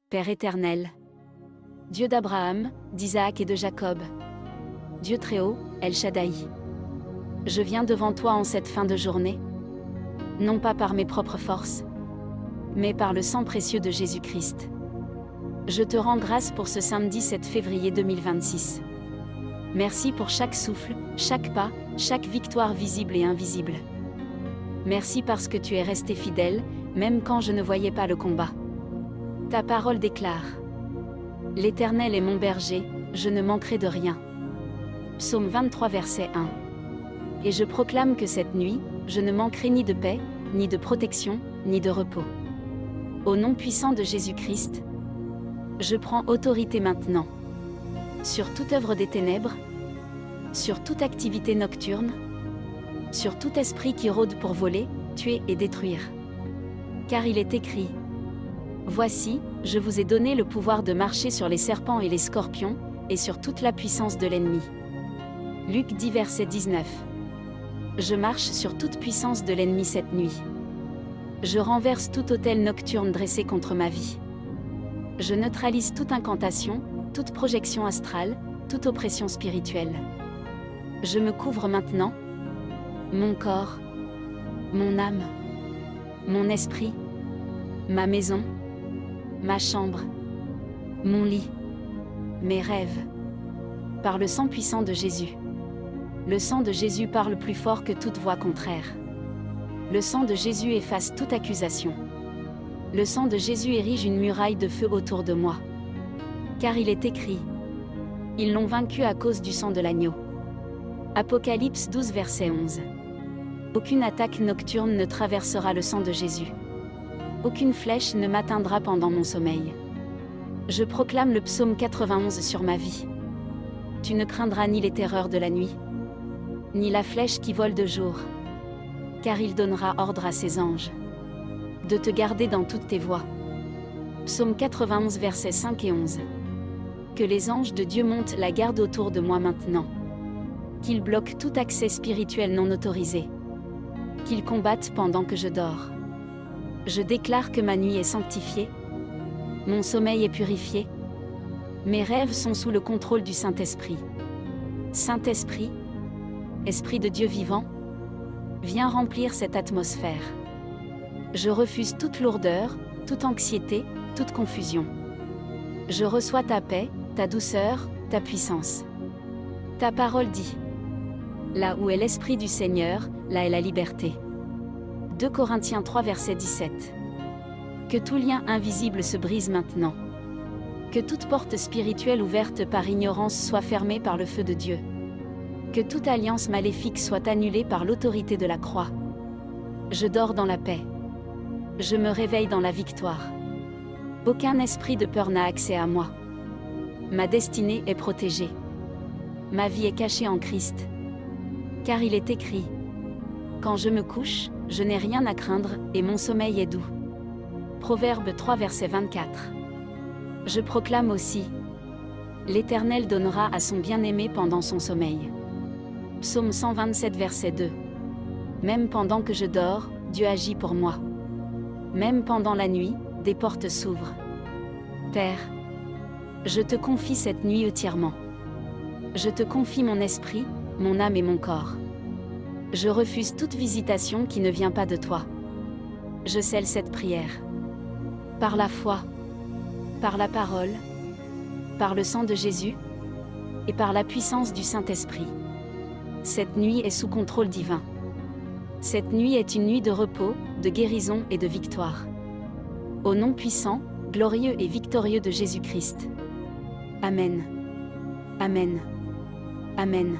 Père éternel, Dieu d'Abraham, d'Isaac et de Jacob, Dieu très haut, El Shaddai. Je viens devant toi en cette fin de journée, non pas par mes propres forces, mais par le sang précieux de Jésus-Christ. Je te rends grâce pour ce samedi 7 février 2026. Merci pour chaque souffle, chaque pas, chaque victoire visible et invisible. Merci parce que tu es resté fidèle, même quand je ne voyais pas le combat. Ta parole déclare: L'Éternel est mon berger, je ne manquerai de rien. Psaume 23 verset 1. Et je proclame que cette nuit, je ne manquerai ni de paix, ni de protection, ni de repos. Au nom puissant de Jésus-Christ, je prends autorité maintenant sur toute œuvre des ténèbres, sur toute activité nocturne, sur tout esprit qui rôde pour voler, tuer et détruire. Car il est écrit: Voici, je vous ai donné le pouvoir de marcher sur les serpents et les scorpions, et sur toute la puissance de l'ennemi. Luc 10 verset 19. Je marche sur toute puissance de l'ennemi cette nuit. Je renverse tout autel nocturne dressé contre ma vie. Je neutralise toute incantation, toute projection astrale, toute oppression spirituelle. Je me couvre maintenant, mon corps, mon âme, mon esprit, ma maison, ma chambre, mon lit, mes rêves, par le sang puissant de Jésus. Le sang de Jésus parle plus fort que toute voix contraire. Le sang de Jésus efface toute accusation. Le sang de Jésus érige une muraille de feu autour de moi. Car il est écrit: Ils l'ont vaincu à cause du sang de l'agneau. Apocalypse 12 verset 11. Aucune attaque nocturne ne traversera le sang de Jésus. Aucune flèche ne m'atteindra pendant mon sommeil. Je proclame le psaume 91 sur ma vie. Tu ne craindras ni les terreurs de la nuit, ni la flèche qui vole de jour. Car il donnera ordre à ses anges de te garder dans toutes tes voies. Psaume 91 versets 5 et 11. Que les anges de Dieu montent la garde autour de moi maintenant. Qu'ils bloquent tout accès spirituel non autorisé. Qu'ils combattent pendant que je dors. Je déclare que ma nuit est sanctifiée. Mon sommeil est purifié. Mes rêves sont sous le contrôle du Saint-Esprit. Saint-Esprit, Esprit de Dieu vivant, viens remplir cette atmosphère. Je refuse toute lourdeur, toute anxiété, toute confusion. Je reçois ta paix, ta douceur, ta puissance. Ta parole dit: Là où est l'Esprit du Seigneur, là est la liberté. 2 Corinthiens 3 verset 17. Que tout lien invisible se brise maintenant. Que toute porte spirituelle ouverte par ignorance soit fermée par le feu de Dieu. Que toute alliance maléfique soit annulée par l'autorité de la croix. Je dors dans la paix. Je me réveille dans la victoire. Aucun esprit de peur n'a accès à moi. Ma destinée est protégée. Ma vie est cachée en Christ. Car il est écrit: Quand je me couche, je n'ai rien à craindre, et mon sommeil est doux. Proverbe 3 verset 24. Je proclame aussi: L'Éternel donnera à son bien-aimé pendant son sommeil. Psaume 127 verset 2. Même pendant que je dors, Dieu agit pour moi. Même pendant la nuit, des portes s'ouvrent. Père, je te confie cette nuit entièrement. Je te confie mon esprit, mon âme et mon corps. Je refuse toute visitation qui ne vient pas de toi. Je scelle cette prière. Par la foi, par la parole, par le sang de Jésus, et par la puissance du Saint-Esprit. Cette nuit est sous contrôle divin. Cette nuit est une nuit de repos, de guérison et de victoire. Au nom puissant, glorieux et victorieux de Jésus-Christ. Amen. Amen. Amen.